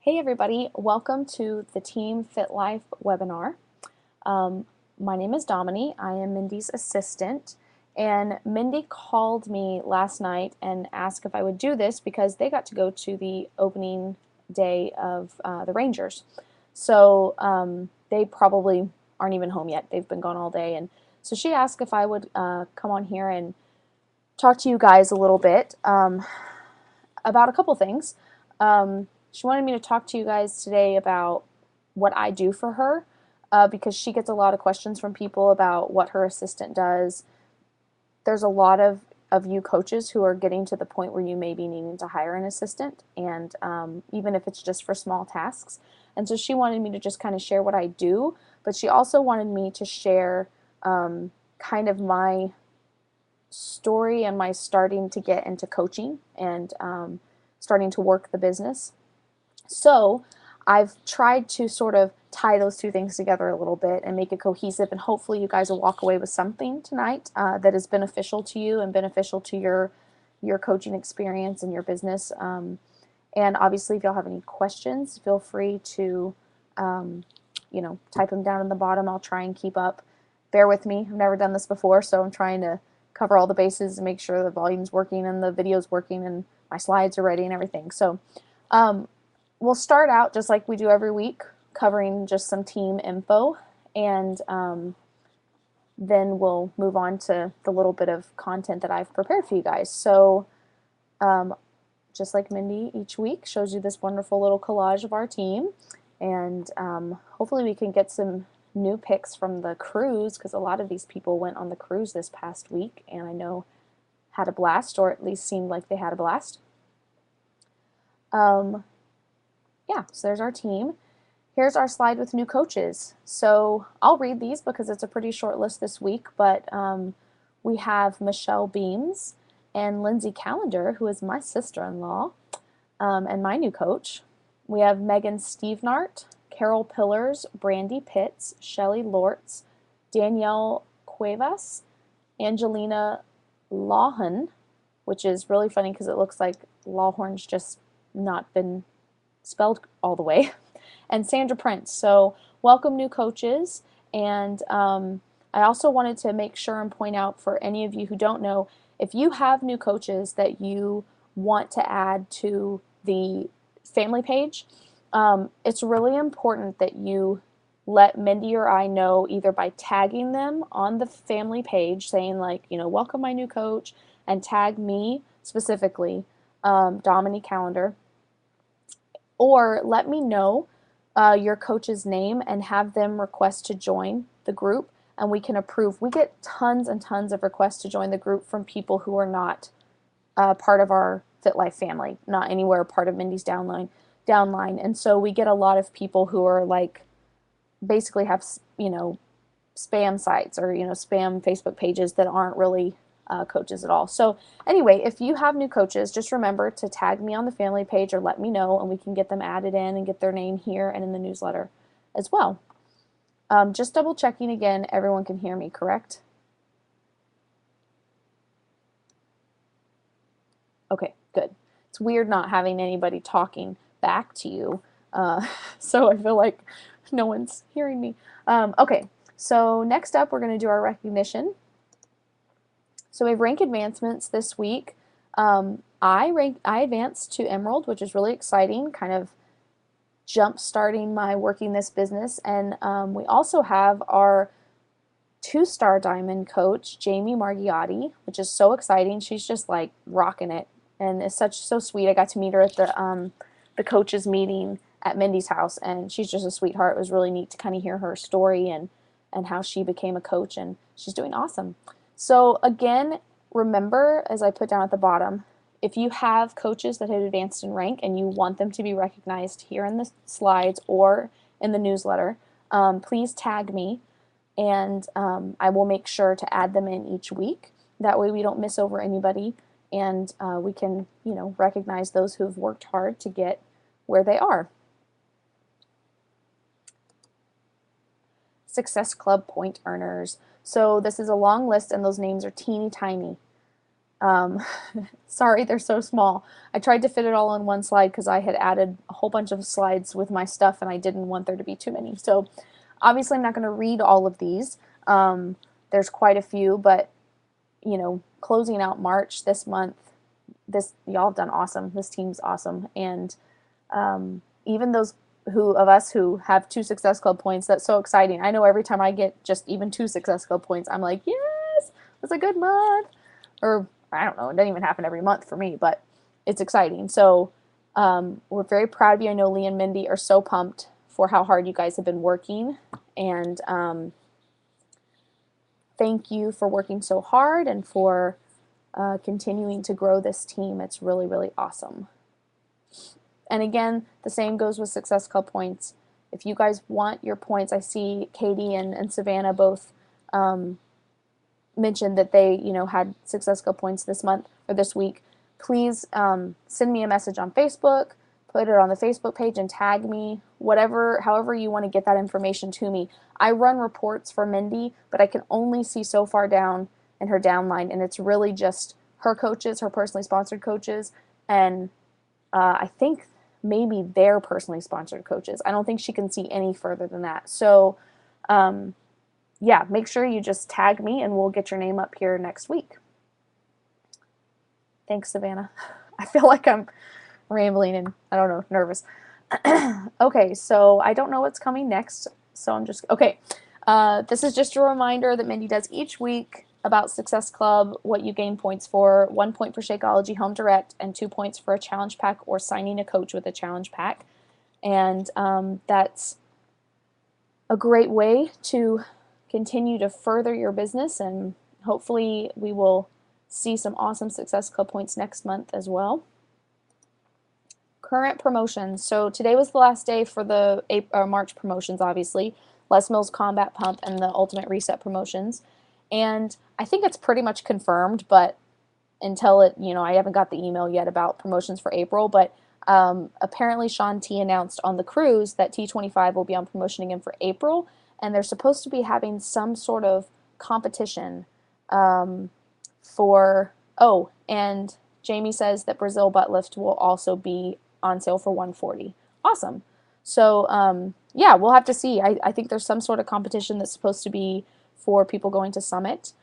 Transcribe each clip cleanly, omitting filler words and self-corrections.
Hey everybody, welcome to the Team Fit Life webinar. Um, my name is Domini. I am Mindy's assistant, and Mindy called me last night and asked if I would do this because they got to go to the opening day of the Rangers. So they probably aren't even home yet. They've been gone all day, and so she asked if I would come on here and talk to you guys a little bit about a couple things. She wanted me to talk to you guys today about what I do for her because she gets a lot of questions from people about what her assistant does. There's a lot of you coaches who are getting to the point where you may be needing to hire an assistant, and even if it's just for small tasks. And so she wanted me to just kind of share what I do, but she also wanted me to share kind of my story and my starting to get into coaching and starting to work the business. So I've tried to sort of tie those two things together a little bit and make it cohesive, and hopefully you guys will walk away with something tonight that is beneficial to you and beneficial to your coaching experience and your business. And obviously, if y'all have any questions, feel free to type them down in the bottom. I'll try and keep up. Bear with me. I've never done this before, so I'm trying to cover all the bases and make sure the volume's working and the video's working and my slides are ready and everything. So we'll start out just like we do every week, covering just some team info, and then we'll move on to the little bit of content that I've prepared for you guys. So just like Mindy each week shows you this wonderful little collage of our team, and hopefully we can get some new pics from the cruise, because a lot of these people went on the cruise this past week and I know had a blast, or at least seemed like they had a blast. Yeah, so there's our team. Here's our slide with new coaches. So I'll read these because it's a pretty short list this week, but we have Michelle Beams and Lindsay Callender, who is my sister-in-law, and my new coach. We have Megan Stevenart, Carol Pillars, Brandy Pitts, Shelly Lortz, Danielle Cuevas, Angelina Lawhon, which is really funny because it looks like Lawhorn's just not been spelled all the way, and Sandra Prince. So welcome new coaches. And I also wanted to make sure and point out for any of you who don't know, if you have new coaches that you want to add to the family page, it's really important that you let Mindy or I know either by tagging them on the family page saying like, welcome my new coach, and tag me specifically, Dominique Callender, or let me know your coach's name and have them request to join the group, and we can approve. We get tons and tons of requests to join the group from people who are not part of our Fit Life family, not anywhere part of Mindy's downline. And so we get a lot of people who are like, basically have, spam sites or, spam Facebook pages that aren't really coaches at all. So anyway, if you have new coaches, just remember to tag me on the family page or let me know, and we can get them added in and get their name here and in the newsletter as well. Just double checking again, everyone can hear me, correct? Okay, good. It's weird not having anybody talking back to you, so I feel like no one's hearing me. Okay, so next up we're going to do our recognition. So we have rank advancements this week. I advanced to Emerald, which is really exciting, kind of jump starting my working this business. And we also have our 2-star diamond coach, Jamie Margiotti, which is so exciting. She's just like rocking it, and it's so sweet. I got to meet her at the coaches meeting at Mindy's house, and she's just a sweetheart. It was really neat to kind of hear her story and how she became a coach, and she's doing awesome. So again, remember, as I put down at the bottom, if you have coaches that have advanced in rank and you want them to be recognized here in the slides or in the newsletter, please tag me, and I will make sure to add them in each week. That way we don't miss over anybody, and we can, recognize those who have worked hard to get where they are. Success Club point earners. So this is a long list, and those names are teeny tiny. Um, sorry, they're so small. I tried to fit it all on one slide because I had added a whole bunch of slides with my stuff and I didn't want there to be too many. So obviously I'm not going to read all of these. There's quite a few, but you know, closing out March this month, y'all have done awesome. This team's awesome, and even those of us who have 2 Success Club points, that's so exciting. I know every time I get just even 2 Success Club points, I'm like, yes, it's a good month. Or I don't know, it doesn't even happen every month for me, but it's exciting. So we're very proud of you. I know Lee and Mindy are so pumped for how hard you guys have been working, and thank you for working so hard and for continuing to grow this team. It's really, really awesome. And again, the same goes with Success Club points. If you guys want your points, I see Katie and Savannah both mentioned that they, had Success Club points this month or this week. Please send me a message on Facebook, put it on the Facebook page and tag me, however you want to get that information to me. I run reports for Mindy, but I can only see so far down in her downline, and it's really just her coaches, her personally sponsored coaches, and I think maybe their personally sponsored coaches. I don't think she can see any further than that. So, yeah, make sure you just tag me and we'll get your name up here next week. Thanks, Savannah. I feel like I'm rambling and, I don't know, nervous. Okay, so I don't know what's coming next, so I'm just, okay. This is just a reminder that Mindy does each week about Success Club, what you gain points for, 1 point for Shakeology Home Direct, and 2 points for a challenge pack or signing a coach with a challenge pack. And that's a great way to continue to further your business, and hopefully we will see some awesome Success Club points next month as well. Current promotions. So today was the last day for the March promotions, obviously. Les Mills Combat Pump and the Ultimate Reset promotions. And I think it's pretty much confirmed, but until I haven't got the email yet about promotions for April, but apparently Shaun T announced on the cruise that T25 will be on promotion again for April, and they're supposed to be having some sort of competition and Jamie says that Brazil butt lift will also be on sale for $140. Awesome. So yeah, we'll have to see. I think there's some sort of competition that's supposed to be for people going to Summit.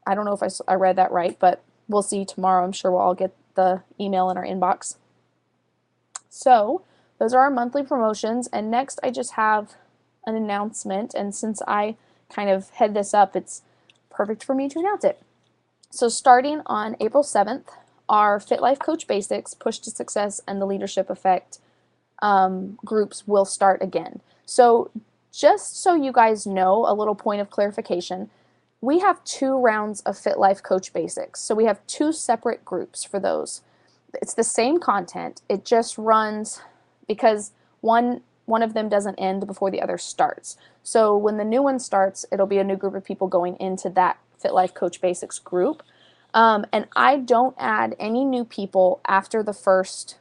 I don't know if I read that right, but we'll see tomorrow. I'm sure we'll all get the email in our inbox. So those are our monthly promotions, and next I just have an announcement, and since I kind of head this up, it's perfect for me to announce it. So starting on April 7th, our Fit Life Coach Basics, Push to Success, and the Leadership Effect groups will start again. So just so you guys know, a little point of clarification, we have 2 rounds of Fit Life Coach Basics. So we have 2 separate groups for those. It's the same content. It just runs because one of them doesn't end before the other starts. So when the new one starts, it'll be a new group of people going into that Fit Life Coach Basics group. And I don't add any new people after the first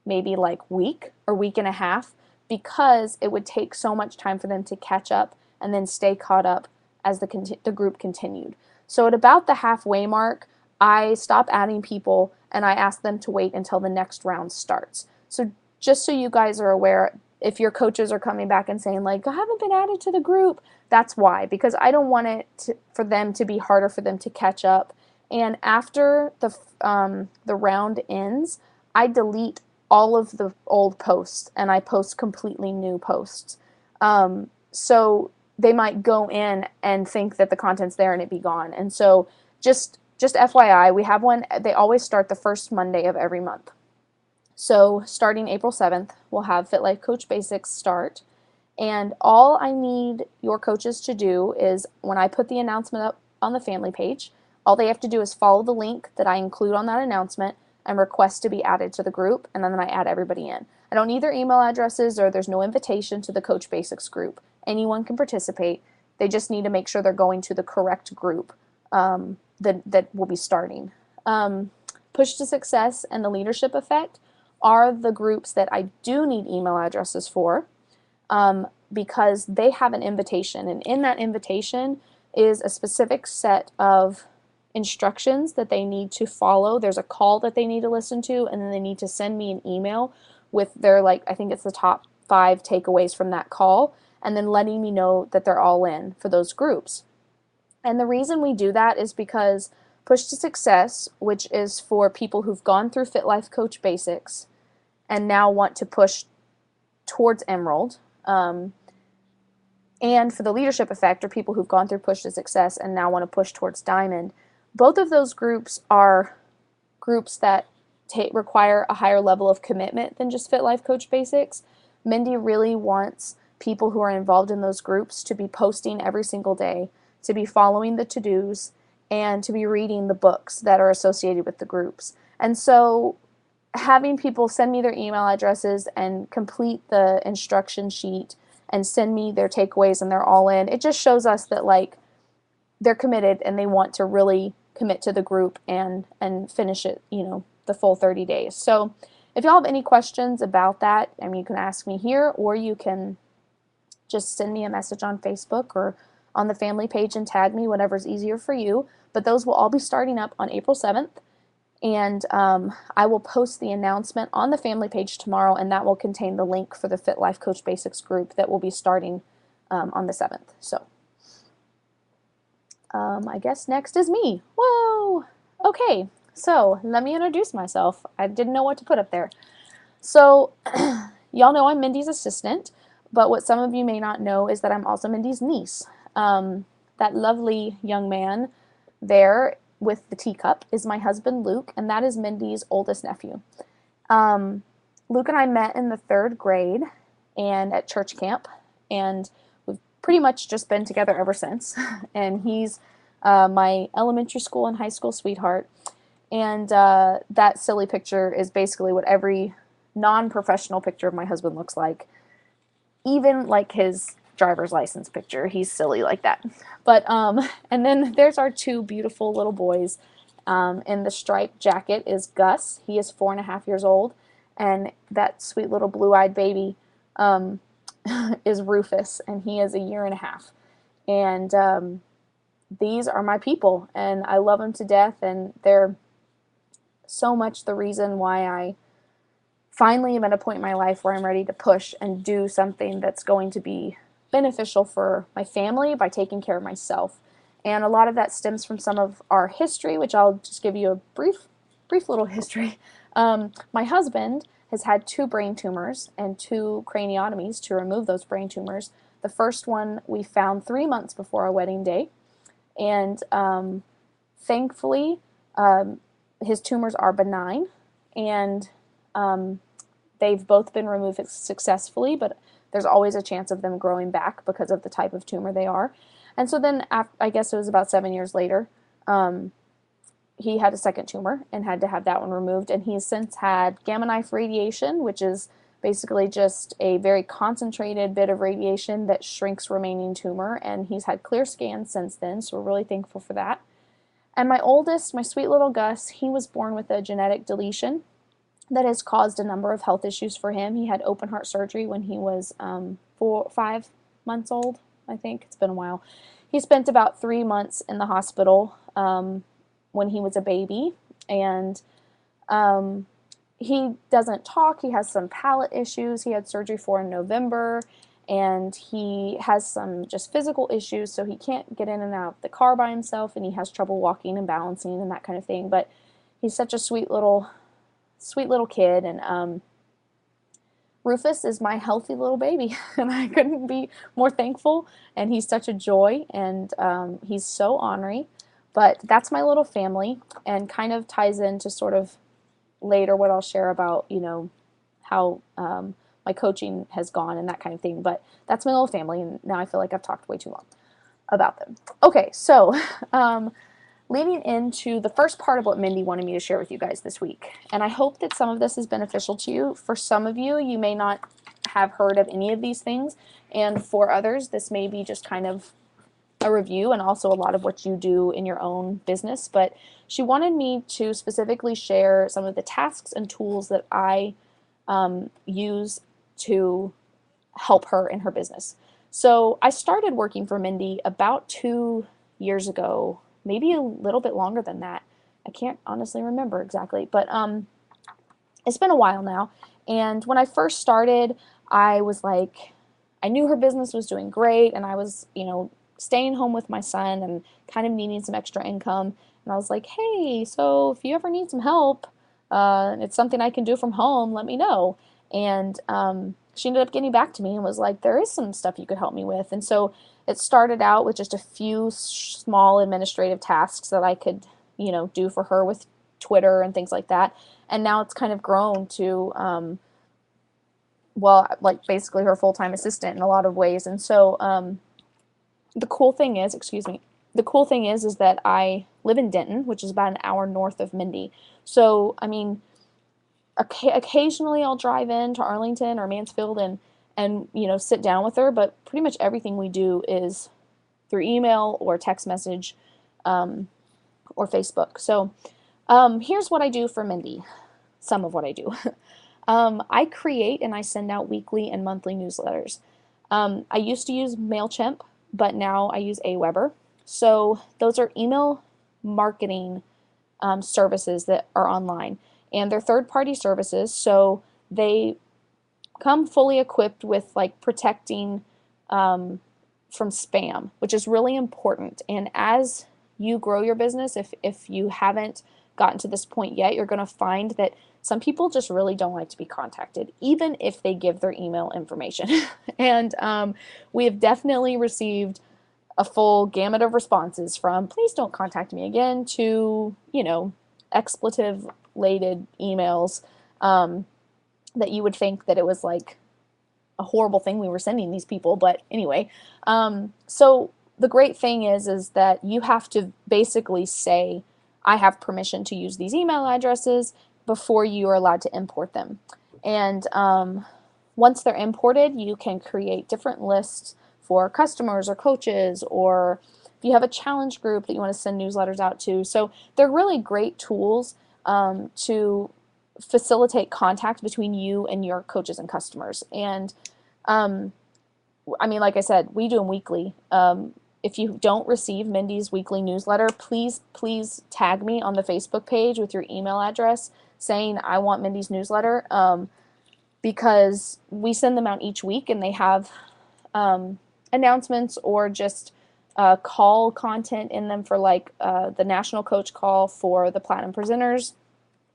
maybe like week or week and a half, because it would take so much time for them to catch up and then stay caught up as the group continued. So at about the halfway mark, I stop adding people and I ask them to wait until the next round starts. So just so you guys are aware, if your coaches are coming back and saying like, I haven't been added to the group, that's why, because I don't want it for them to be harder for them to catch up. And after the round ends, I delete all of the old posts and I post completely new posts. So they might go in and think that the content's there and it be gone. And so just FYI, we have one, they always start the first Monday of every month. So starting April 7th, we'll have Fit Life Coach Basics start. And all I need your coaches to do is, when I put the announcement up on the family page, all they have to do is follow the link that I include on that announcement and request to be added to the group, and then I add everybody in. I don't need their email addresses, or there's no invitation to the Coach Basics group. Anyone can participate. They just need to make sure they're going to the correct group that will be starting. Push to Success and the Leadership Effect are the groups that I do need email addresses for, because they have an invitation, and in that invitation is a specific set of instructions that they need to follow. There's a call that they need to listen to, and then they need to send me an email with their, like, I think it's the top 5 takeaways from that call, and then letting me know that they're all in for those groups. And the reason we do that is because Push to Success, which is for people who've gone through Fit Life Coach Basics and now want to push towards Emerald, and for the Leadership Effect, or people who've gone through Push to Success and now want to push towards Diamond. Both of those groups are groups that require a higher level of commitment than just Fit Life Coach Basics. Mindy really wants people who are involved in those groups to be posting every single day, to be following the to-dos, and to be reading the books that are associated with the groups. And so having people send me their email addresses and complete the instruction sheet and send me their takeaways and they're all in, it just shows us that, like, they're committed and they want to really commit to the group and finish it, the full 30 days. So if y'all have any questions about that, I mean, you can ask me here, or you can just send me a message on Facebook or on the family page and tag me, whatever's easier for you. But those will all be starting up on April 7th. And I will post the announcement on the family page tomorrow, and that will contain the link for the Fit Life Coach Basics group that will be starting on the 7th. So I guess next is me. Whoa! Okay, so let me introduce myself. I didn't know what to put up there. So y'all know I'm Mindy's assistant, but what some of you may not know is that I'm also Mindy's niece. That lovely young man there with the teacup is my husband Luke, and that is Mindy's oldest nephew. Luke and I met in the 3rd grade and at church camp, and we've pretty much just been together ever since. And he's my elementary school and high school sweetheart. And that silly picture is basically what every non-professional picture of my husband looks like. Even like his driver's license picture, he's silly like that. But and then there's our 2 beautiful little boys. In the striped jacket is Gus. He is 4.5 years old, and that sweet little blue-eyed baby is Rufus, and he is 1.5 years. And these are my people, and I love them to death, and they're so much the reason why I finally am at a point in my life where I'm ready to push and do something that's going to be beneficial for my family by taking care of myself. And a lot of that stems from some of our history, which I'll just give you a brief little history. My husband has had 2 brain tumors and 2 craniotomies to remove those brain tumors. The first one we found 3 months before our wedding day, and thankfully his tumors are benign, and they've both been removed successfully, but there's always a chance of them growing back because of the type of tumor they are. And so then, I guess it was about 7 years later, he had a second tumor and had to have that one removed. And he's since had gamma knife radiation, which is basically just a very concentrated bit of radiation that shrinks remaining tumor. And he's had clear scans since then, so we're really thankful for that. And my oldest, my sweet little Gus, he was born with a genetic deletion that has caused a number of health issues for him. He had open heart surgery when he was 5 months old, I think. It's been a while. He spent about 3 months in the hospital when he was a baby, and he doesn't talk. He has some palate issues. He had surgery for in November, and he has some just physical issues, so he can't get in and out of the car by himself, and he has trouble walking and balancing and that kind of thing. But he's such a sweet little kid, and Rufus is my healthy little baby, and I couldn't be more thankful, and he's such a joy, and he's so ornery. But that's my little family, and kind of ties into sort of later what I'll share about, how my coaching has gone and that kind of thing. But that's my little family, and now I feel like I've talked way too long about them. Okay, so leading into the first part of what Mindy wanted me to share with you guys this week. And I hope that some of this is beneficial to you. For some of you, you may not have heard of any of these things. And for others, this may be just kind of a review and also a lot of what you do in your own business. But she wanted me to specifically share some of the tasks and tools that I use to help her in her business. So I started working for Mindy about 2 years ago, maybe a little bit longer than that. I can't honestly remember exactly, but it's been a while now. And when I first started, I was like, I knew her business was doing great, and I was, staying home with my son and kind of needing some extra income. And I was like, hey, so if you ever need some help, it's something I can do from home, let me know. And she ended up getting back to me and was like, there is some stuff you could help me with. And so it started out with just a few small administrative tasks that I could, do for her with Twitter and things like that. And now it's kind of grown to, well, like basically her full-time assistant in a lot of ways. And so the cool thing is, the cool thing is that I live in Denton, which is about an hour north of Mindy. So, I mean, occasionally I'll drive in to Arlington or Mansfield and sit down with her, but pretty much everything we do is through email or text message or Facebook. So here's what I do for Mindy. Some of what I do. I create and I send out weekly and monthly newsletters. I used to use MailChimp, but now I use Aweber. So those are email marketing services that are online, and they're third-party services, so they come fully equipped with like protecting from spam, which is really important. And as you grow your business, if you haven't gotten to this point yet, you're going to find that some people just really don't like to be contacted, even if they give their email information. And we have definitely received a full gamut of responses from please don't contact me again to, expletive-laden emails that you would think that it was like a horrible thing we were sending these people. But anyway, so the great thing is that you have to basically say, I have permission to use these email addresses before you are allowed to import them. And once they're imported, you can create different lists for customers or coaches, or if you have a challenge group that you want to send newsletters out to. So they're really great tools to facilitate contact between you and your coaches and customers. And I mean, like I said, we do them weekly. If you don't receive Mindy's weekly newsletter, please tag me on the Facebook page with your email address saying I want Mindy's newsletter, because we send them out each week, and they have announcements or just call content in them for like the national coach call for the Platinum Presenters,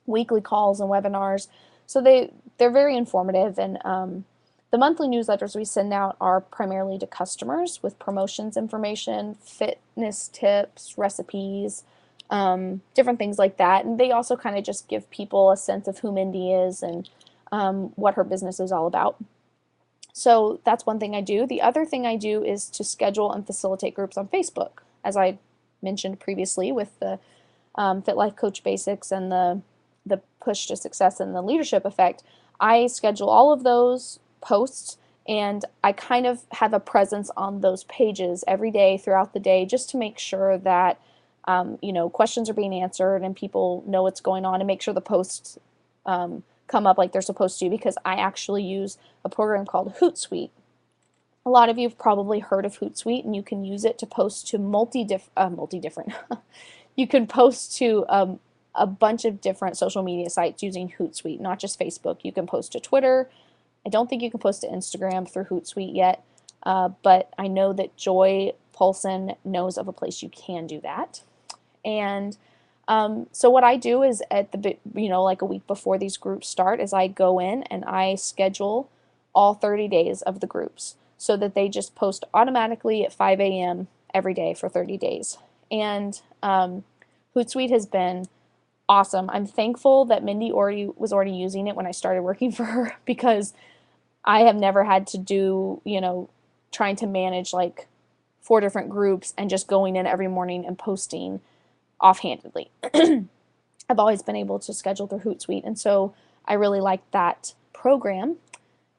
weekly calls and webinars. So they're very informative. And the monthly newsletters we send out are primarily to customers with promotions information, fitness tips, recipes, different things like that. And they also kind of just give people a sense of who Mindy is and what her business is all about. So that's one thing I do. The other thing I do is to schedule and facilitate groups on Facebook, as I mentioned previously with the Fit Life Coach Basics and the Push to Success and the Leadership Effect. I schedule all of those posts, and I kind of have a presence on those pages every day throughout the day, just to make sure that questions are being answered and people know what's going on, and make sure the posts come up like they're supposed to, because I actually use a program called Hootsuite. A lot of you have probably heard of Hootsuite, and you can use it to post to multi-different. You can post to a bunch of different social media sites using Hootsuite, not just Facebook. You can post to Twitter. I don't think you can post to Instagram through Hootsuite yet, but I know that Joy Paulson knows of a place you can do that. And so what I do is at the, like a week before these groups start, is I go in and I schedule all 30 days of the groups so that they just post automatically at 5 a.m. every day for 30 days. And Hootsuite has been awesome. I'm thankful that Mindy was already using it when I started working for her, because I have never had to do, trying to manage like 4 different groups and just going in every morning and posting offhandedly. I've always been able to schedule through Hootsuite, and so I really like that program,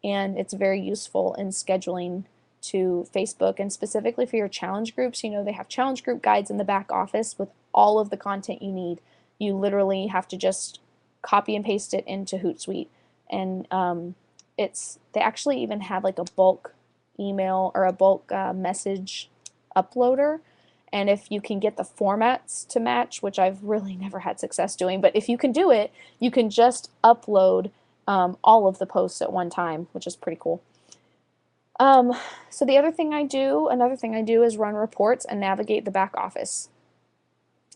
and it's very useful in scheduling to Facebook, and specifically for your challenge groups. They have challenge group guides in the back office with all of the content you need. You literally have to just copy and paste it into Hootsuite, and they actually even have like a bulk email or a bulk message uploader. and if you can get the formats to match, which I've really never had success doing, but if you can do it, you can just upload all of the posts at one time, which is pretty cool. So another thing I do is run reports and navigate the back office.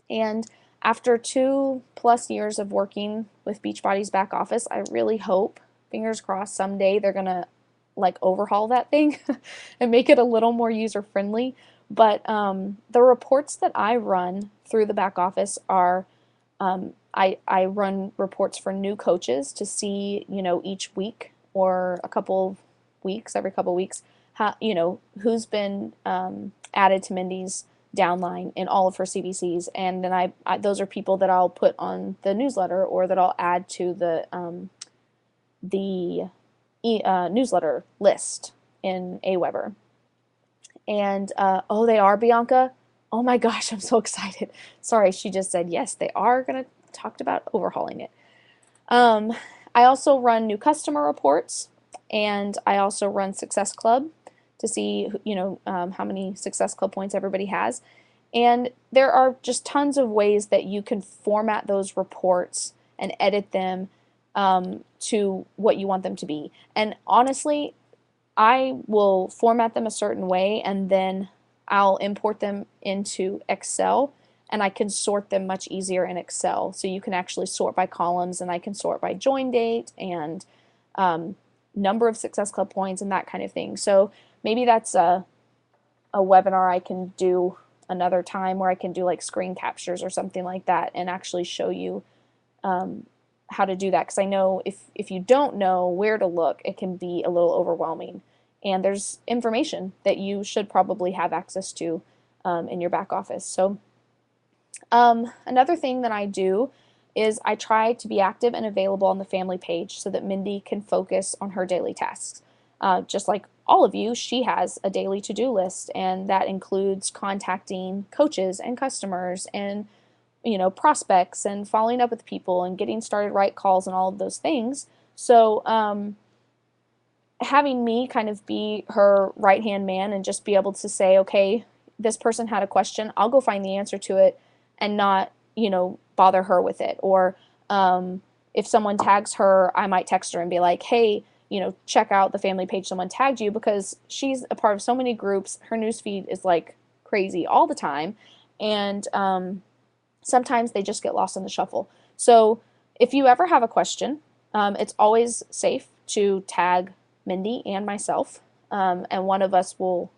And after 2+ years of working with Beachbody's back office, I really hope, fingers crossed, someday they're gonna like overhaul that thing and make it a little more user friendly. But the reports that I run through the back office are I run reports for new coaches to see, each week or a couple of weeks, every couple of weeks, how, who's been added to Mindy's downline in all of her CBCs, and then those are people that I'll put on the newsletter or that I'll add to the newsletter list in Aweber. And oh, they are, Bianca? Oh my gosh, I'm so excited. Sorry, she just said yes, they are going to talk about overhauling it. I also run new customer reports, and I also run Success Club to see, how many Success Club points everybody has. And there are just tons of ways that you can format those reports and edit them to what you want them to be. And honestly, I will format them a certain way, and then I'll import them into Excel, and I can sort them much easier in Excel. So you can actually sort by columns, and I can sort by join date and number of Success Club points and that kind of thing. So maybe that's a webinar I can do another time, where I can do like screen captures or something like that and actually show you how to do that, because I know if you don't know where to look, it can be a little overwhelming, and there's information that you should probably have access to in your back office. So another thing that I do is I try to be active and available on the family page so that Mindy can focus on her daily tasks. Just like all of you, she has a daily to-do list, and that includes contacting coaches and customers and prospects and following up with people and getting started right calls and all of those things. So having me kind of be her right-hand man and just be able to say, okay, this person had a question, I'll go find the answer to it and not, bother her with it. Or if someone tags her, I might text her and be like, hey, check out the family page someone tagged you, because she's a part of so many groups. Her newsfeed is like crazy all the time. And sometimes they just get lost in the shuffle. So if you ever have a question, it's always safe to tag Mindy and myself, and one of us will,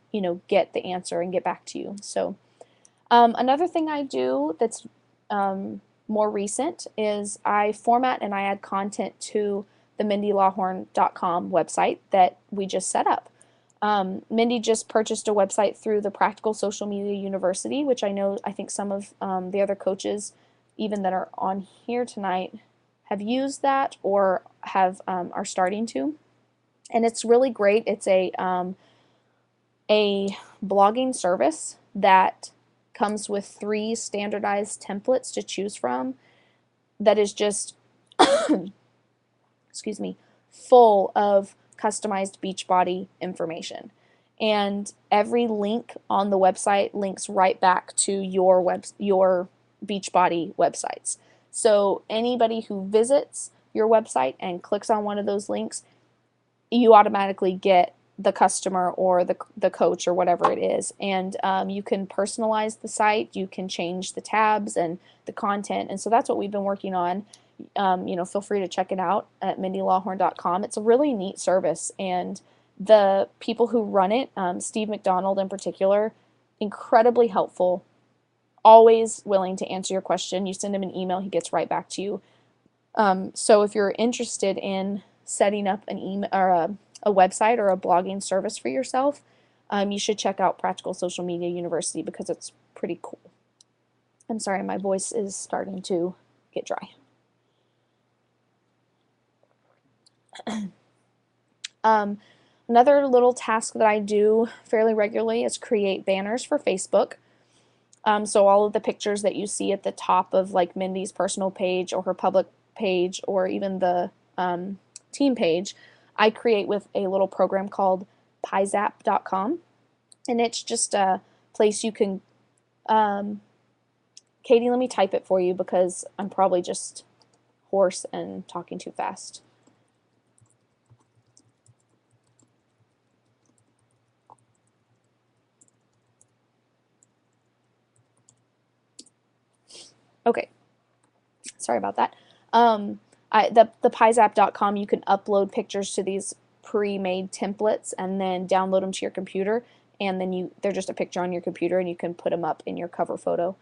get the answer and get back to you. So another thing I do that's more recent is I format and I add content to the MindyLawhorn.com website that we just set up. Mindy just purchased a website through the Practical Social Media University, which I think some of the other coaches, even that are on here tonight, have used that or are starting to. And it's really great. It's a blogging service that comes with 3 standardized templates to choose from that is just excuse me, full of customized Beachbody information. And every link on the website links right back to your Beachbody websites. So anybody who visits your website and clicks on one of those links, you automatically get the customer or the coach or whatever it is. And you can personalize the site, you can change the tabs and the content. And so that's what we've been working on. Feel free to check it out at MindyLawhorn.com. It's a really neat service, and the people who run it, Steve McDonald in particular, incredibly helpful, always willing to answer your question. You send him an email, he gets right back to you. So if you're interested in setting up an email or a website or a blogging service for yourself, you should check out Practical Social Media University, because it's pretty cool. I'm sorry, my voice is starting to get dry. Another little task that I do fairly regularly is create banners for Facebook. So all of the pictures that you see at the top of like Mindy's personal page or her public page or even the team page, I create with a little program called pyzap.com, and it's just a place you can Um, Katie, let me type it for you because I'm probably just hoarse and talking too fast. Okay, sorry about that. The PieZap.com, you can upload pictures to these pre-made templates and then download them to your computer, and then they're just a picture on your computer and you can put them up in your cover photo.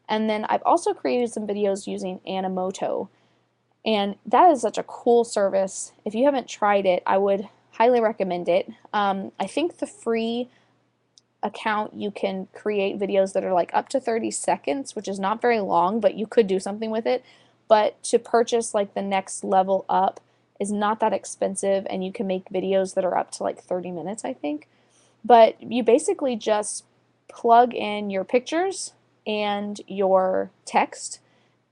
And then I've also created some videos using Animoto, and that is such a cool service. If you haven't tried it, I would highly recommend it. I think the free account you can create videos that are like up to 30 seconds, which is not very long, but you could do something with it. But to purchase like the next level up is not that expensive, and you can make videos that are up to like 30 minutes, I think. But you basically just plug in your pictures and your text,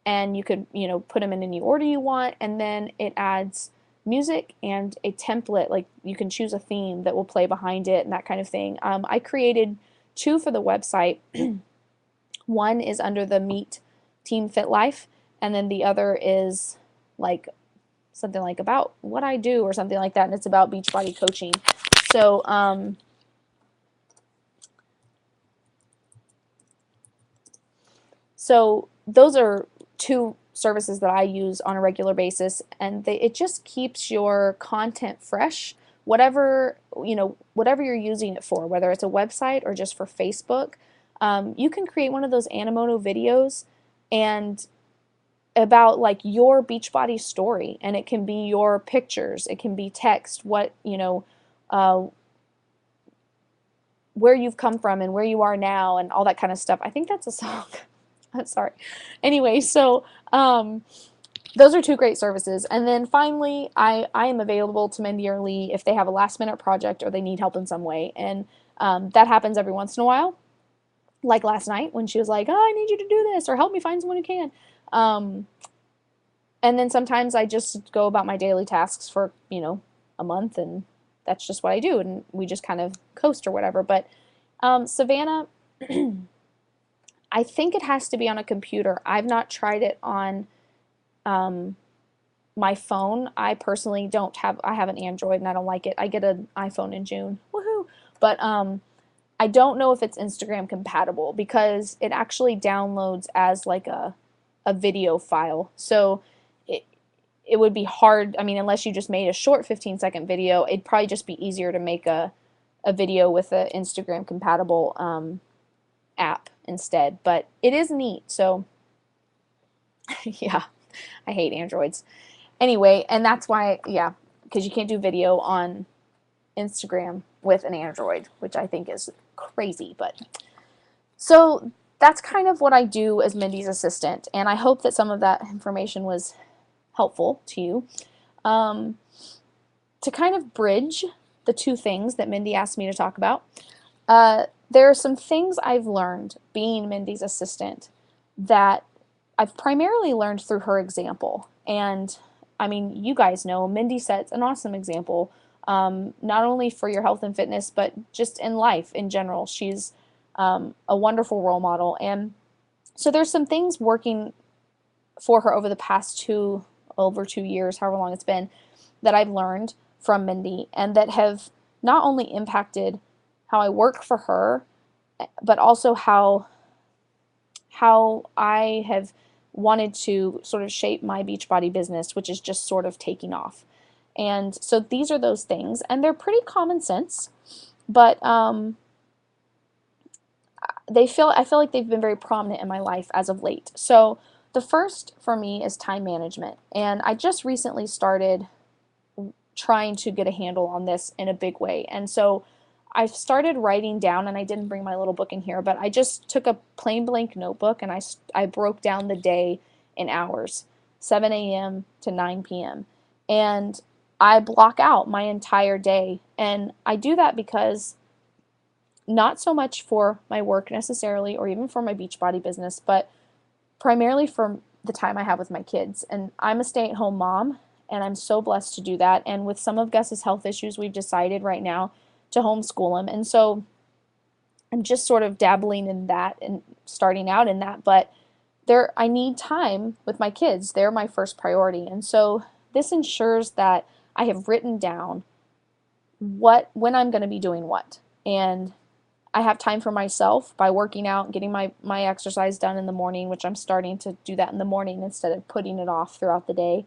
and you could, put them in any order you want, and then it adds music and a template. Like, you can choose a theme that will play behind it and that kind of thing. I created two for the website. One is under the Meet Team Fit Life, and then the other is like something like about what I do or something like that, and it's about Beachbody coaching. So so those are two services that I use on a regular basis, and it just keeps your content fresh. Whatever you're using it for, whether it's a website or just for Facebook, you can create one of those Animoto videos and about like your Beachbody story, and it can be your pictures, it can be text, uh, where you've come from and where you are now and all that kind of stuff. I think that's a song. Sorry. Anyway, so those are two great services. And then finally, I am available to Mindy or Lee if they have a last minute project or they need help in some way. And that happens every once in a while. Like last night when she was like, oh, I need you to do this, or help me find someone who can. And then sometimes I just go about my daily tasks for, a month, and that's just what I do. And we just kind of coast or whatever. But Savannah, I think it has to be on a computer. I've not tried it on my phone. I personally I have an Android and I don't like it. I get an iPhone in June. Woohoo! But I don't know if it's Instagram compatible because it actually downloads as like a video file. So it would be hard. I mean, unless you just made a short 15-second video, it'd probably just be easier to make a video with an Instagram compatible app instead. But it is neat. So yeah, I hate Androids. Anyway, and that's why, yeah, because you can't do video on Instagram with an Android, which I think is crazy. But so that's kind of what I do as Mindy's assistant, and I hope that some of that information was helpful to you. To kind of bridge the two things that Mindy asked me to talk about, there are some things I've learned being Mindy's assistant that I've primarily learned through her example. And I mean, you guys know Mindy sets an awesome example, not only for your health and fitness, but just in life in general. She's a wonderful role model. And so there's some things working for her over the past over 2 years, however long it's been, that I've learned from Mindy, and that have not only impacted how I work for her, but also how I have wanted to sort of shape my Beachbody business, which is just sort of taking off. And so these are those things, and they're pretty common sense, but I feel like they've been very prominent in my life as of late. So the first for me is time management, and I just recently started trying to get a handle on this in a big way. And so I've started writing down, and I didn't bring my little book in here, but I just took a plain blank notebook and I broke down the day in hours, 7 a.m. to 9 p.m. And I block out my entire day. And I do that because not so much for my work necessarily, or even for my Beachbody business, but primarily for the time I have with my kids. And I'm a stay-at-home mom, and I'm so blessed to do that. And with some of Gus's health issues, we've decided right now to homeschool him. And so I'm just sort of dabbling in that and starting out in that, but I need time with my kids. They're my first priority. And so this ensures that I have written down when I'm going to be doing what. And I have time for myself by working out, getting my exercise done in the morning, which I'm starting to do that in the morning instead of putting it off throughout the day.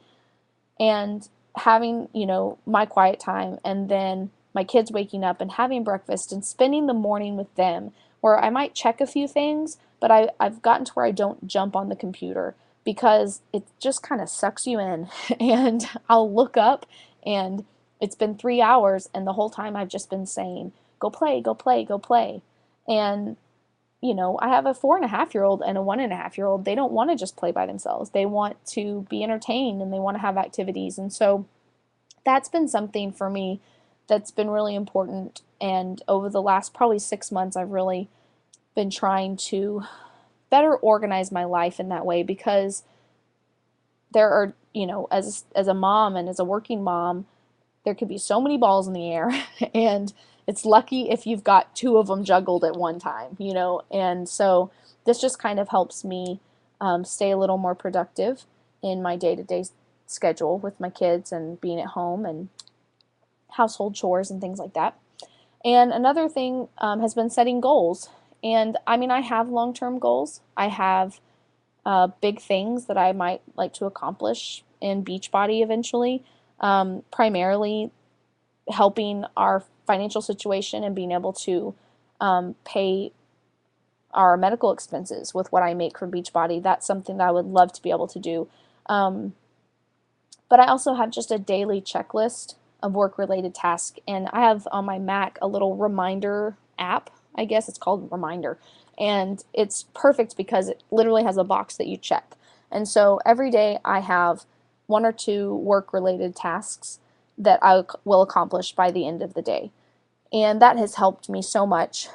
And having, my quiet time, and then my kids waking up and having breakfast and spending the morning with them, where I might check a few things, but I've gotten to where I don't jump on the computer because it just kind of sucks you in. And I'll look up and it's been 3 hours, and the whole time I've just been saying, go play, go play, go play. And I have a 4.5-year-old and a 1.5-year-old. They don't want to just play by themselves. They want to be entertained and they want to have activities. And so that's been something for me that's been really important. And over the last probably 6 months, I've really been trying to better organize my life in that way, because there are, as a mom and as a working mom, there could be so many balls in the air, and it's lucky if you've got two of them juggled at one time. And so this just kind of helps me stay a little more productive in my day-to-day schedule with my kids and being at home and household chores and things like that. And another thing has been setting goals. And I mean, I have long-term goals. I have big things that I might like to accomplish in Beachbody eventually, primarily helping our financial situation and being able to pay our medical expenses with what I make from Beachbody. That's something that I would love to be able to do. But I also have just a daily checklist of work-related tasks, and I have on my Mac a little reminder app. I guess it's called Reminder, and it's perfect because it literally has a box that you check. And so every day I have one or two work-related tasks that I will accomplish by the end of the day. And that has helped me so much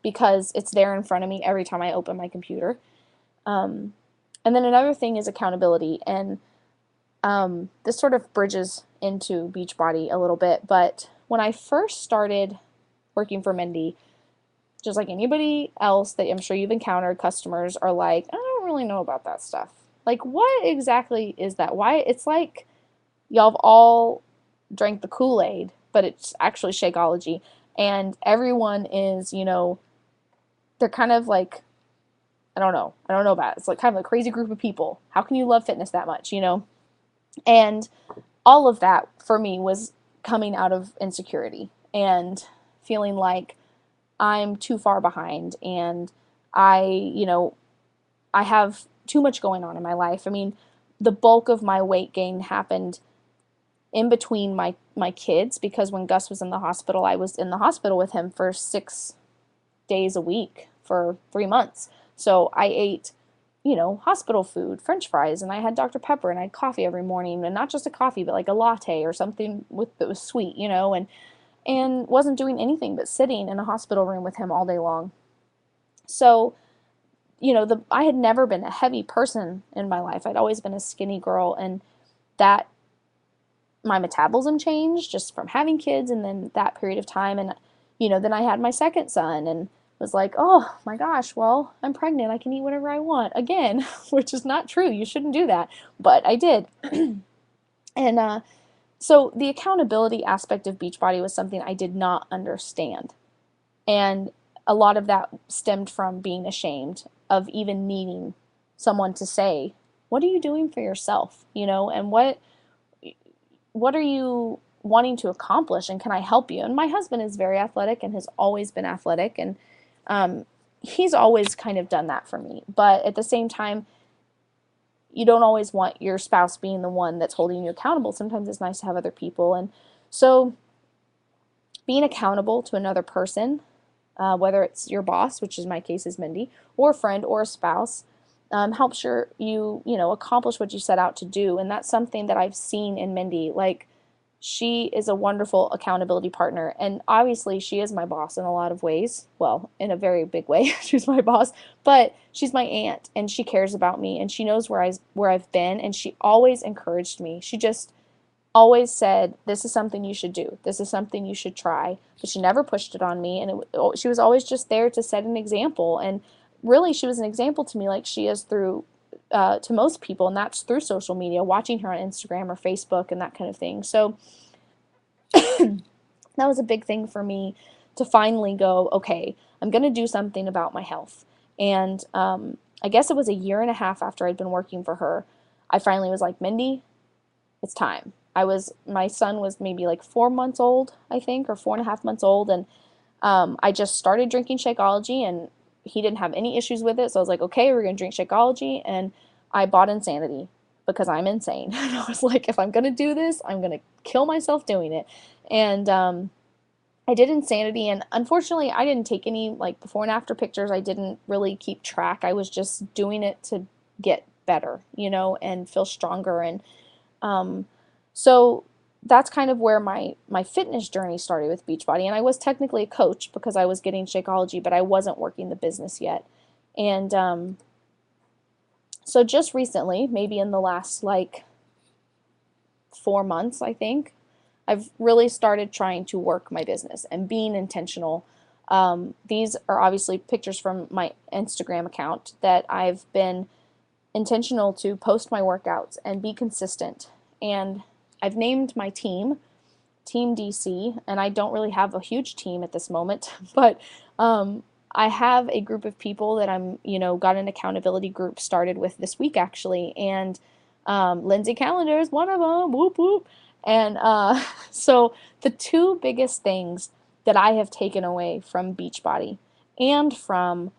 because it's there in front of me every time I open my computer. Um, and then another thing is accountability. And this sort of bridges into Beachbody a little bit. But when I first started working for Mindy, just like anybody else that I'm sure you've encountered, customers are like, I don't really know about that stuff. Like, what exactly is that? Why? It's like y'all have all drank the Kool-Aid, but it's actually Shakeology. And everyone is, they're kind of like, I don't know. I don't know about it. It's like kind of a crazy group of people. How can you love fitness that much? And all of that for me was coming out of insecurity and feeling like I'm too far behind, and I have too much going on in my life. I mean, the bulk of my weight gain happened in between my kids, because when Gus was in the hospital, I was in the hospital with him for 6 days a week for 3 months. So I ate, hospital food, French fries, and I had Dr. Pepper, and I had coffee every morning, and not just a coffee, but like a latte or something that was sweet, and wasn't doing anything but sitting in a hospital room with him all day long. So, I had never been a heavy person in my life. I'd always been a skinny girl, and that my metabolism changed just from having kids and then that period of time. And, then I had my second son and was like, oh my gosh, well, I'm pregnant. I can eat whatever I want again, which is not true. You shouldn't do that. But I did. And so the accountability aspect of Beachbody was something I did not understand. And a lot of that stemmed from being ashamed of even needing someone to say, what are you doing for yourself? And what are you wanting to accomplish, and can I help you? And my husband is very athletic and has always been athletic, and he's always kind of done that for me. But at the same time, you don't always want your spouse being the one that's holding you accountable. Sometimes it's nice to have other people. And so being accountable to another person, whether it's your boss, which in my case is Mindy, or a friend or a spouse, helps you accomplish what you set out to do. And that's something that I've seen in Mindy. Like, she is a wonderful accountability partner, and obviously she is my boss in a lot of ways. Well, in a very big way, she's my boss, but she's my aunt, and she cares about me, and she knows where I've been, and she always encouraged me. She just always said, this is something you should do. This is something you should try. But she never pushed it on me. And she was always just there to set an example. And really, she was an example to me like she is through to most people, and that's through social media, watching her on Instagram or Facebook and that kind of thing. So that was a big thing for me to finally go, okay, I'm going to do something about my health. And I guess it was a year and a half after I'd been working for her, I finally was like, Mindy, it's time. My son was maybe like 4 months old, I think, or 4.5 months old. And I just started drinking Shakeology, and he didn't have any issues with it. So I was like, okay, we're going to drink Shakeology. And I bought Insanity because I'm insane. And I was like, if I'm going to do this, I'm going to kill myself doing it. And I did Insanity, and unfortunately, I didn't take any like before and after pictures. I didn't really keep track. I was just doing it to get better, and feel stronger. And um, so that's kind of where my fitness journey started with Beachbody. And I was technically a coach because I was getting Shakeology, but I wasn't working the business yet. And so just recently, maybe in the last like 4 months, I think, I've really started trying to work my business and being intentional. These are obviously pictures from my Instagram account that I've been intentional to post my workouts and be consistent. And I've named my team Team DC, and I don't really have a huge team at this moment, but I have a group of people that got an accountability group started with this week actually, and Lindsay Calendar is one of them, whoop whoop. And so the two biggest things that I have taken away from Beachbody and from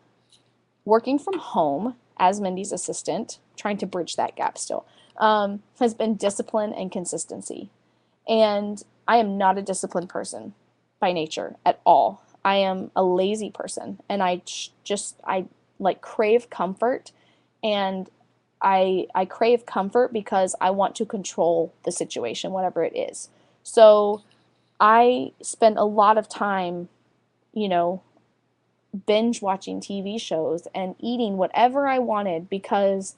working from home as Mindy's assistant, trying to bridge that gap still, has been discipline and consistency. And I am not a disciplined person by nature at all. I am a lazy person, and I like crave comfort, and I crave comfort because I want to control the situation, whatever it is. So I spend a lot of time, you know, binge watching TV shows and eating whatever I wanted because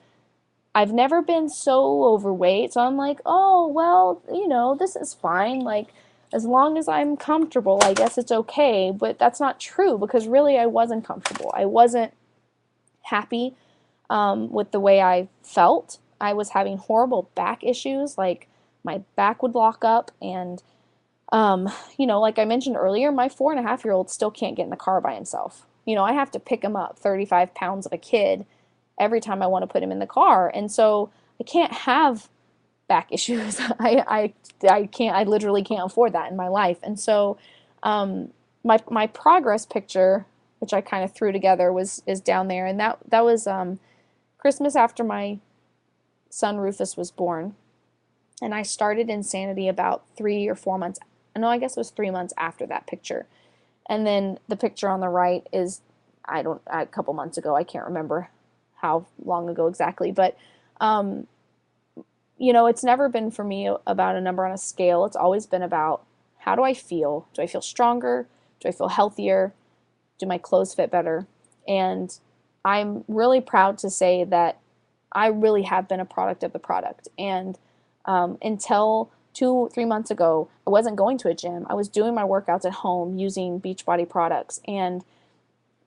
I've never been so overweight. So I'm like, oh, well, this is fine. Like, as long as I'm comfortable, I guess it's okay. But that's not true because really I wasn't comfortable. I wasn't happy with the way I felt. I was having horrible back issues. Like, my back would lock up. And, like I mentioned earlier, my 4.5-year-old still can't get in the car by himself. I have to pick him up, 35 pounds of a kid, every time I want to put him in the car. And so I can't have back issues. I can't, I literally can't afford that in my life. And so my progress picture, which I kind of threw together, is down there. And that was Christmas after my son Rufus was born. And I started Insanity about 3 or 4 months. No, I guess it was 3 months after that picture. And then the picture on the right is, a couple months ago. I can't remember how long ago exactly, but it's never been for me about a number on a scale. It's always been about, how do I feel? Do I feel stronger? Do I feel healthier? Do my clothes fit better? And I'm really proud to say that I really have been a product of the product. And until 2-3 months ago, I wasn't going to a gym. I was doing my workouts at home using Beachbody products. And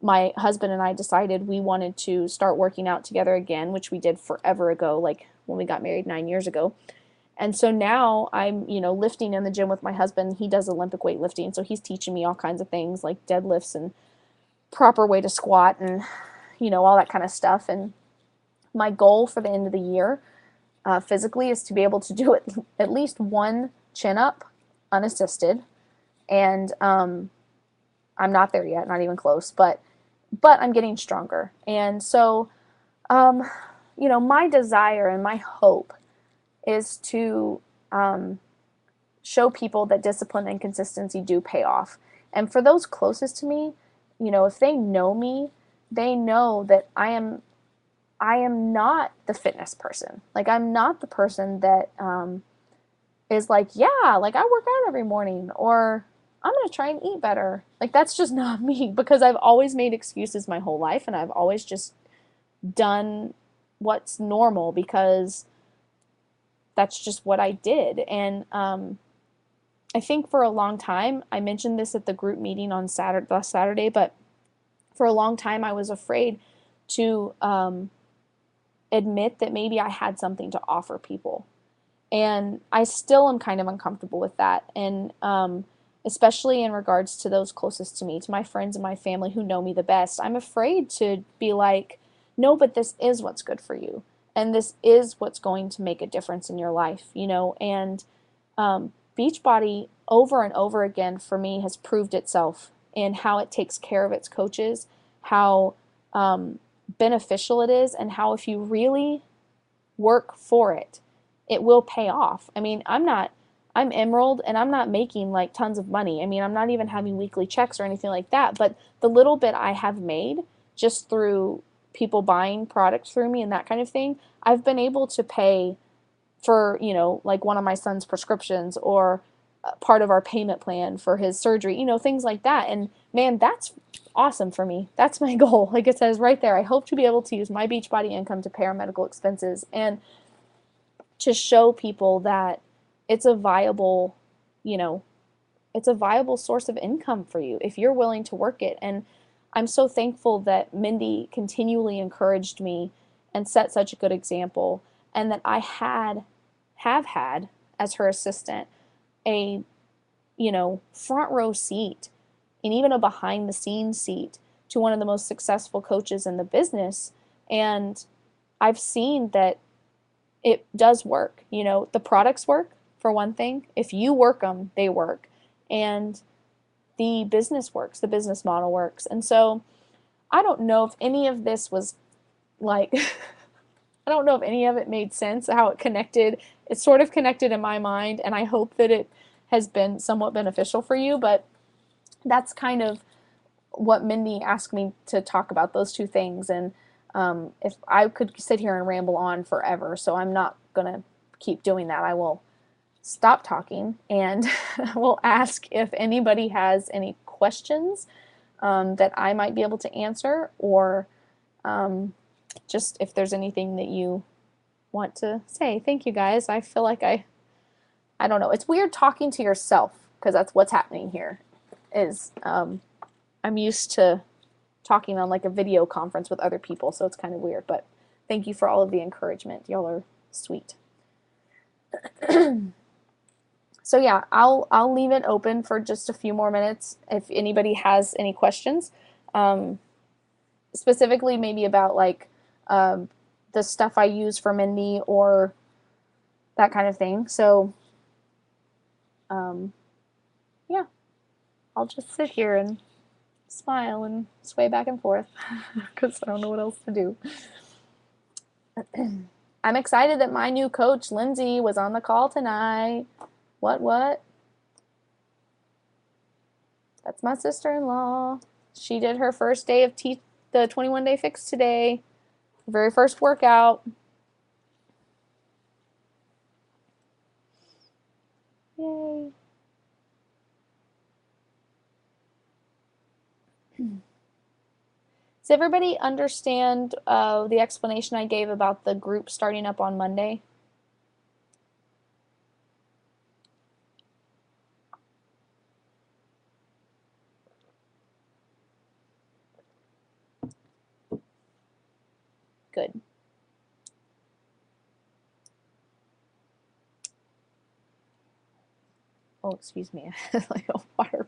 my husband and I decided we wanted to start working out together again, which we did forever ago, like when we got married 9 years ago. And so now I'm, lifting in the gym with my husband. He does Olympic weightlifting, so he's teaching me all kinds of things like deadlifts and proper way to squat and, all that kind of stuff. And my goal for the end of the year physically is to be able to do at least one chin up unassisted. And I'm not there yet, not even close, but I'm getting stronger. And so, my desire and my hope is to show people that discipline and consistency do pay off. And for those closest to me, if they know me, they know that I am not the fitness person. Like, I'm not the person that is like, yeah, like I work out every morning, or I'm going to try and eat better. Like, that's just not me, because I've always made excuses my whole life, and I've always just done what's normal because that's just what I did. And I think for a long time, I mentioned this at the group meeting on last Saturday, but for a long time I was afraid to admit that maybe I had something to offer people. And I still am kind of uncomfortable with that. And especially in regards to those closest to me, to my friends and my family who know me the best, I'm afraid to be like, no, but this is what's good for you. And this is what's going to make a difference in your life, you know? And Beachbody over and over again for me has proved itself in how it takes care of its coaches, how beneficial it is, and how if you really work for it, it will pay off. I mean, I'm Emerald and I'm not making like tons of money. I mean, I'm not even having weekly checks or anything like that, but the little bit I have made just through people buying products through me and that kind of thing, I've been able to pay for, you know, like one of my son's prescriptions or part of our payment plan for his surgery, you know, things like that. And man, that's awesome for me. That's my goal. Like it says right there, I hope to be able to use my Beachbody income to pay our medical expenses and to show people that it's a viable, you know, it's a viable source of income for you if you're willing to work it. And I'm so thankful that Mindy continually encouraged me and set such a good example, and that I have had as her assistant a, you know, front row seat and even a behind the scenes seat to one of the most successful coaches in the business. And I've seen that it does work. You know, the products work for one thing. If you work them, they work. And the business works, the business model works. And so I don't know if any of this was like, I don't know if any of it made sense, how it connected. It's sort of connected in my mind, and I hope that it has been somewhat beneficial for you. But that's kind of what Mindy asked me to talk about, those two things. And if I could sit here and ramble on forever, so I'm not going to keep doing that. I will stop talking and will ask if anybody has any questions that I might be able to answer, or just if there's anything that you want to say. Thank you guys. I feel like I don't know. It's weird talking to yourself because that's what's happening here. Is I'm used to talking on like a video conference with other people, so it's kind of weird. But thank you for all of the encouragement. Y'all are sweet. So yeah, I'll leave it open for just a few more minutes if anybody has any questions, specifically maybe about like the stuff I use for Mindy or that kind of thing. So yeah, I'll just sit here and smile and sway back and forth because I don't know what else to do. I'm excited that my new coach, Lindsay, was on the call tonight. What? That's my sister-in-law. She did her first day of the 21-day fix today. Very first workout. Yay. Does everybody understand the explanation I gave about the group starting up on Monday? Good. Oh, excuse me. Like a water.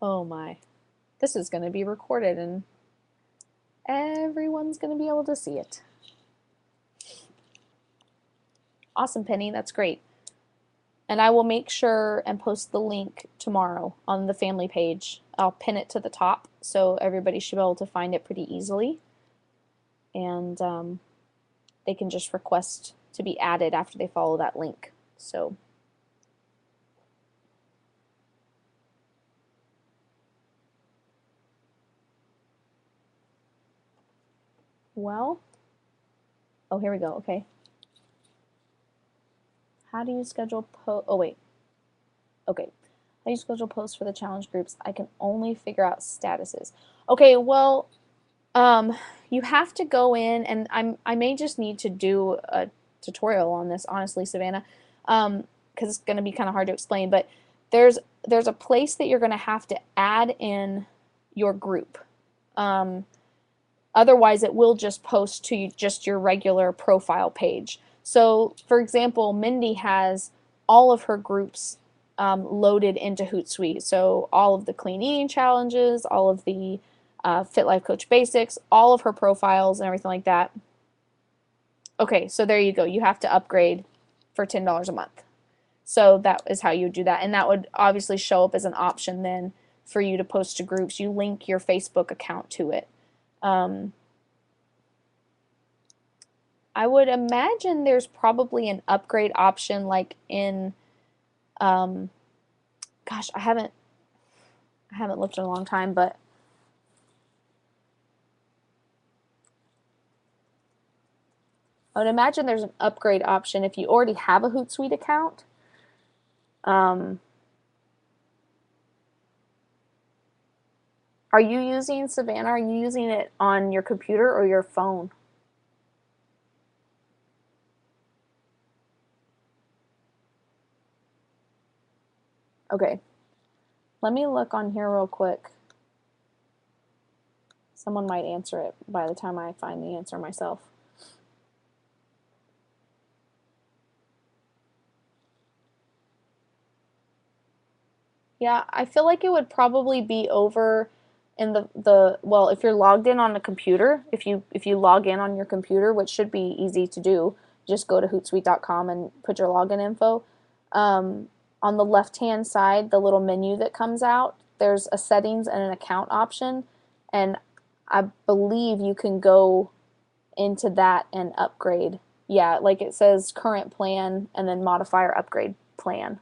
Oh my. This is going to be recorded and everyone's going to be able to see it. Awesome, Penny. That's great. And I will make sure and post the link tomorrow on the family page. I'll pin it to the top so everybody should be able to find it pretty easily. And they can just request to be added after they follow that link. So well, oh, here we go. Okay. How do you schedule oh wait. Okay. How do you schedule posts for the challenge groups? I can only figure out statuses. Okay, well, you have to go in, and I may just need to do tutorial on this, honestly, Savannah, because it's going to be kind of hard to explain. But there's a place that you're going to have to add in your group. Otherwise, it will just post to just your regular profile page. So, for example, Mindy has all of her groups loaded into Hootsuite. So, all of the clean eating challenges, all of the Fit Life Coach basics, all of her profiles, and everything like that. Okay, so there you go. You have to upgrade for $10 a month. So that is how you do that. And that would obviously show up as an option then for you to post to groups. You link your Facebook account to it. I would imagine there's probably an upgrade option like in, gosh, I haven't looked in a long time, but I would imagine there's an upgrade option if you already have a Hootsuite account. Are you using Savannah? Are you using it on your computer or your phone? Okay, let me look on here real quick. Someone might answer it by the time I find the answer myself. Yeah, I feel like it would probably be over in the well, if you're logged in on a computer, if you log in on your computer, which should be easy to do, just go to hootsuite.com and put your login info. On the left-hand side, the little menu that comes out, there's a settings and an account option, and I believe you can go into that and upgrade. Yeah, like it says current plan and then modify or upgrade plan.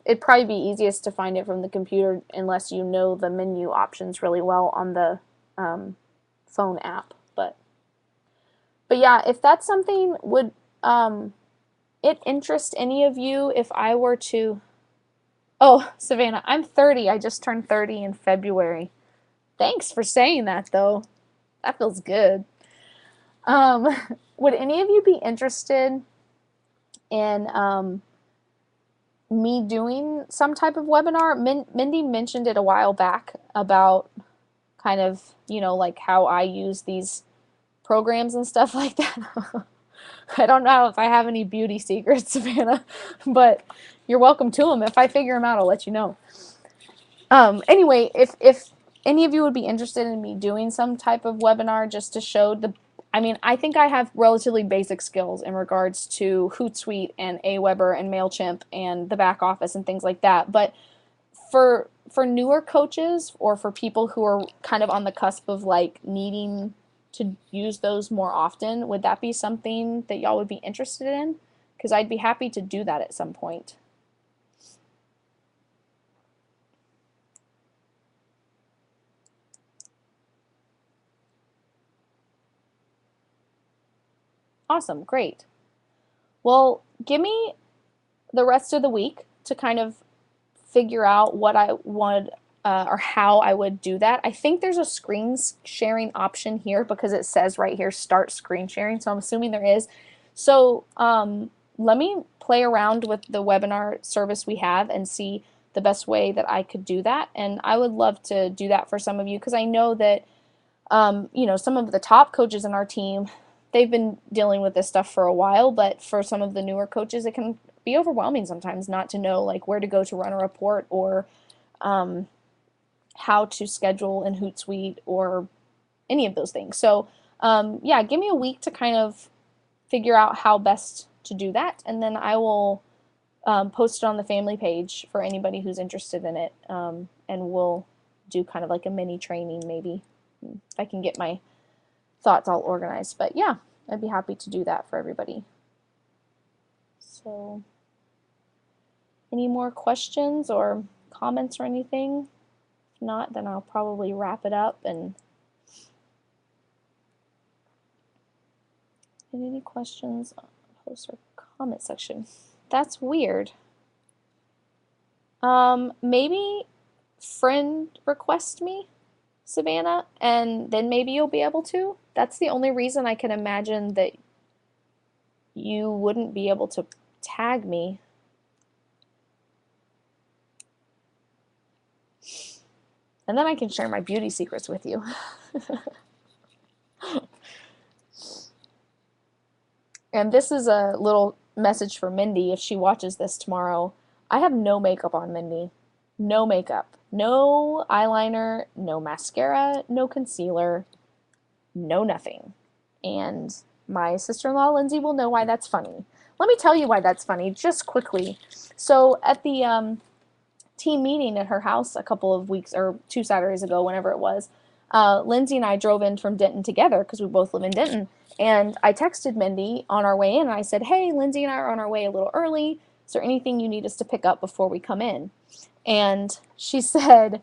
It'd probably be easiest to find it from the computer unless you know the menu options really well on the phone app. But yeah, if that's something, would it interest any of you if I were to? Oh, Savannah, I'm 30. I just turned 30 in February. Thanks for saying that, though. That feels good. Um, would any of you be interested in me doing some type of webinar? Mindy mentioned it a while back about kind of, like how I use these programs and stuff like that. I don't know if I have any beauty secrets, Savannah, but you're welcome to them. If I figure them out, I'll let you know. Anyway, if any of you would be interested in me doing some type of webinar just to show I think I have relatively basic skills in regards to Hootsuite and Aweber and MailChimp and the back office and things like that. But for newer coaches or for people who are kind of on the cusp of like needing to use those more often, would that be something that y'all would be interested in? Because I'd be happy to do that at some point. Awesome, great. Well, give me the rest of the week to kind of figure out what I would or how I would do that. I think there's a screen sharing option here because it says right here start screen sharing, so I'm assuming there is. So let me play around with the webinar service we have and see the best way that I could do that. And I would love to do that for some of you because I know that some of the top coaches in our team, they've been dealing with this stuff for a while, but for some of the newer coaches, it can be overwhelming sometimes not to know like where to go to run a report or how to schedule in Hootsuite or any of those things. So yeah, give me a week to kind of figure out how best to do that, and then I will post it on the family page for anybody who's interested in it, and we'll do kind of like a mini training maybe if I can get my thoughts all organized. But yeah, I'd be happy to do that for everybody. So any more questions or comments or anything? If not, then I'll probably wrap it up. And any questions, post or comment section. That's weird. Maybe friend request me, Savannah, and then maybe you'll be able to. That's the only reason I can imagine that you wouldn't be able to tag me. And then I can share my beauty secrets with you. And this is a little message for Mindy if she watches this tomorrow. I have no makeup on, Mindy. No makeup. No eyeliner, no mascara, no concealer, no nothing. And my sister-in-law, Lindsay, will know why that's funny. Let me tell you why that's funny, just quickly. So at the team meeting at her house a couple of weeks, or 2 Saturdays ago, whenever it was, Lindsay and I drove in from Denton together because we both live in Denton. And I texted Mindy on our way in, and I said, hey, Lindsay and I are on our way a little early. Is there anything you need us to pick up before we come in? And she said,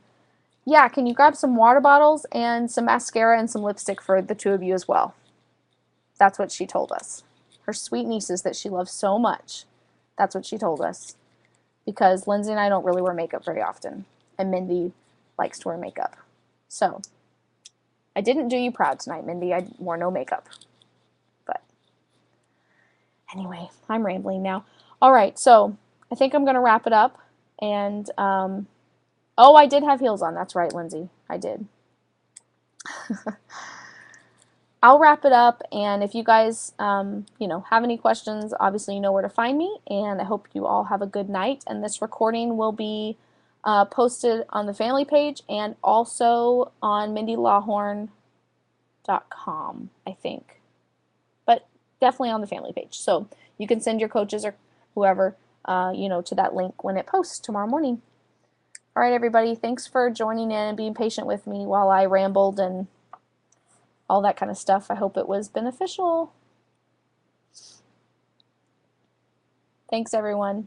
yeah, can you grab some water bottles and some mascara and some lipstick for the two of you as well? That's what she told us. Her sweet nieces that she loves so much. That's what she told us. Because Lindsay and I don't really wear makeup very often. And Mindy likes to wear makeup. So, I didn't do you proud tonight, Mindy. I wore no makeup. But, anyway, I'm rambling now. Alright, so, I think I'm going to wrap it up. And, oh, I did have heels on. That's right, Lindsay. I did. I'll wrap it up, and if you guys, have any questions, obviously you know where to find me, and I hope you all have a good night, and this recording will be posted on the family page and also on mindylawhorn.com, I think, but definitely on the family page, so you can send your coaches or whoever, to that link when it posts tomorrow morning. All right, everybody, thanks for joining in and being patient with me while I rambled and all that kind of stuff. I hope it was beneficial. Thanks, everyone.